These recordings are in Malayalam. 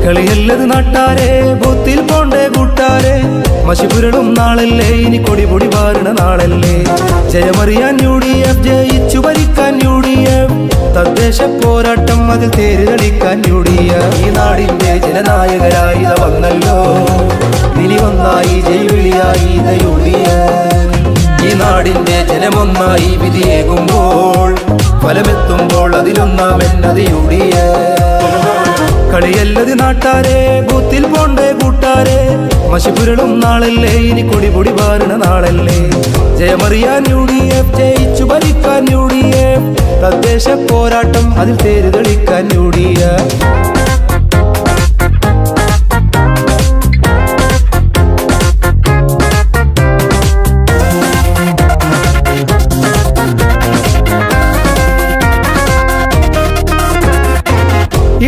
കളിയല്ലത് നാട്ടാരെ, ബൂത്തിൽ പോണ്ടേ കൂട്ടാരെ, മഷിപുരളും നാളല്ലേ, ഇനി കൊടിപൊടി വാരണ നാളല്ലേ. ജയമറിയാൻ UDF, ജയിച്ചു ഭരിക്കാൻ UDF, തദ്ദേശ പോരാട്ടം അതിൽ തേര് കളിക്കാൻ UDF. ഈ നാടിന്റെ ജനനായകരായി ഇത വന്നല്ലോ, ഇനി ഒന്നായി ജൈവിളിയായി ഇത UDF. ഈ നാടിന്റെ ജനമൊന്നായി വിധിയേകുമ്പോൾ, ഫലമെത്തുമ്പോൾ അതിലൊന്നാമെന്നത് UDF. കളിയല്ലത് നാട്ടാരെ, ബൂത്തിൽ പോണ്ടേ കൂട്ടാരെ, മഷിപുരളും നാളല്ലേ, ഇനി കൊടിപൊടി വാരണ നാളല്ലേ. ജയമറിയാൻ UDF, ജയിച്ചു ഭരിക്കാൻ UDF, തദ്ദേശ പോരാട്ടം അതിൽ തേര് തെളിക്കാൻ UDF.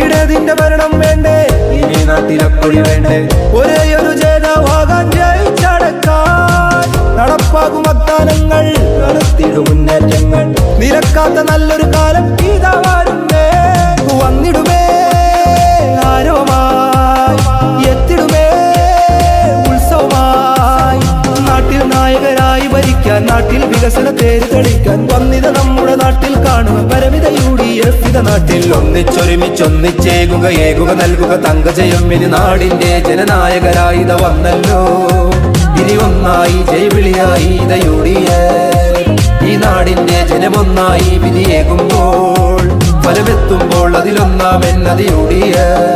ഇടതിന്റെ ഭരണം വേണ്ടേ, ഇനി നാട്ടിലക്കൊടി വേണ്ടേ, ഒരേയൊരു ജേതാവാകാൻ ജയിച്ചടക്കാൻ നടപ്പാകും വാഗ്ദാനങ്ങൾ, നടത്തിയിടും മുന്നേറ്റങ്ങൾ, നിരക്കാത്ത നല്ലൊരു കാലം ഇതാ വരുന്നേ. വന്നിടുമേ ആരവമായി, എത്തിടുമേ ഉത്സവമായി, നാട്ടിൽ നായകരായി ഭരിക്കാൻ, നാട്ടിൽ വികസന തേര് തെളിക്കാൻ, വന്നിത നമ്മുടെ നാട്ടിൽ കാണുക പരമിത UDF. ഇത നാട്ടിൽ ഒന്നിച്ചൊന്നിച്ചേകുക, ഏകുക നൽകുക തങ്കജയം, ഇനി നാടിന്റെ ജനനായകരായി ഇത വന്നല്ലോ, ഇനി ഒന്നായി ജൈവിളിയായി ഇത UDF. ഈ നാടിന്റെ ജനമൊന്നായി വിധിയേകുമ്പോൾ, ഫലമെത്തുമ്പോൾ അതിലൊന്നാമെന്നത് UDF.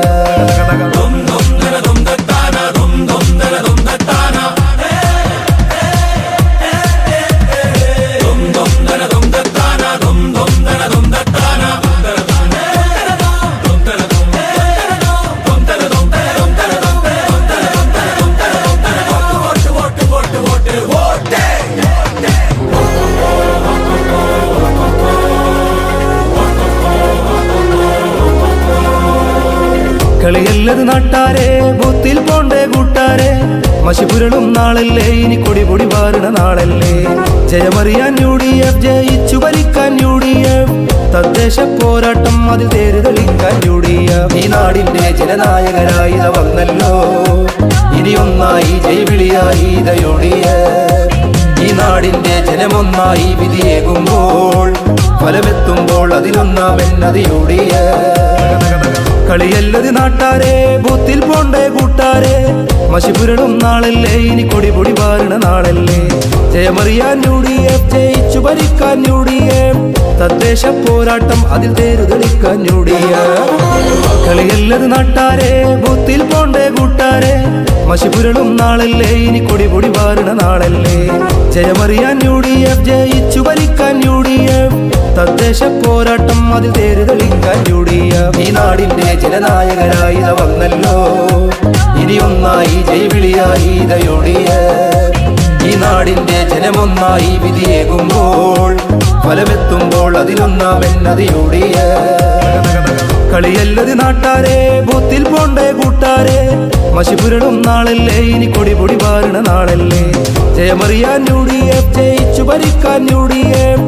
കളിയല്ലത് നാട്ടാരെ, ബൂത്തിൽ പോണ്ടേ കൂട്ടാരെ, മഷിപുരളും നാളല്ലേ, ഇനി കൊടിപൊടി വാരണ നാളല്ലേ. ജയമറിയാൻ UDF, ജയിച്ചു ഭരിക്കാൻ UDF, തദ്ദേശ പോരാട്ടം അതിൽ തേര് തെളിക്കാൻ UDF. ഈ നാടിന്റെ ജനനായകരായി ഇത വന്നല്ലോ, ഇനി ഒന്നായി ജൈവിളിയായി ഇത UDF. ഈ നാടിന്റെ ജനമൊന്നായി വിധിയേകുമ്പോൾ, ഫലമെത്തുമ്പോൾ അതിലൊന്നാമെന്നത് UDF. കളിയല്ലത് നാട്ടാരെ, ബൂത്തിൽ പോണ്ടേ കൂട്ടാരെ, മഷിപുരളും നാളല്ലേ, ഇനി കൊടിപൊടി വാരണ നാളല്ലേ. ജയമറിയാൻ UDF, ജയിച്ചു ഭരിക്കാൻ UDF, തദ്ദേശ പോരാട്ടം അതിൽ തേര് തെളിക്കാൻ UDF. കളിയല്ലത് നാട്ടാരെ, ബൂത്തിൽ പോണ്ടേ കൂട്ടാരെ, മഷിപുരളും നാളല്ലേ, ഇനി കൊടിപൊടി വാരണ നാളല്ലേ. ജയമറിയാൻ UDF, ജയിച്ചു ഭരിക്കാൻ UDF, തദ്ദേശ പോരാട്ടം അതിൽ തേര് തെളിക്കാൻ UDF. ഈ നാടിന്റെ ജനനായകരായി ഇത വന്നല്ലോ, ഇനി ഒന്നായി ജൈവിളിയായി ഇത UDF. ഈ നാടിന്റെ ജനമൊന്നായി വിധിയേകുമ്പോൾ, ഫലമെത്തുമ്പോൾ അതിലൊന്നാമെന്നത് UDF. കളിയല്ലത് നാട്ടാരെ, ബൂത്തിൽ പോണ്ടേ കൂട്ടാരെ, മഷിപുരളും നാളല്ലേ, ഇനി കൊടിപൊടി വാരണ നാളല്ലേ. ജയമറിയാൻ UDF, ജയിച്ചു ഭരിക്കാൻ UDF.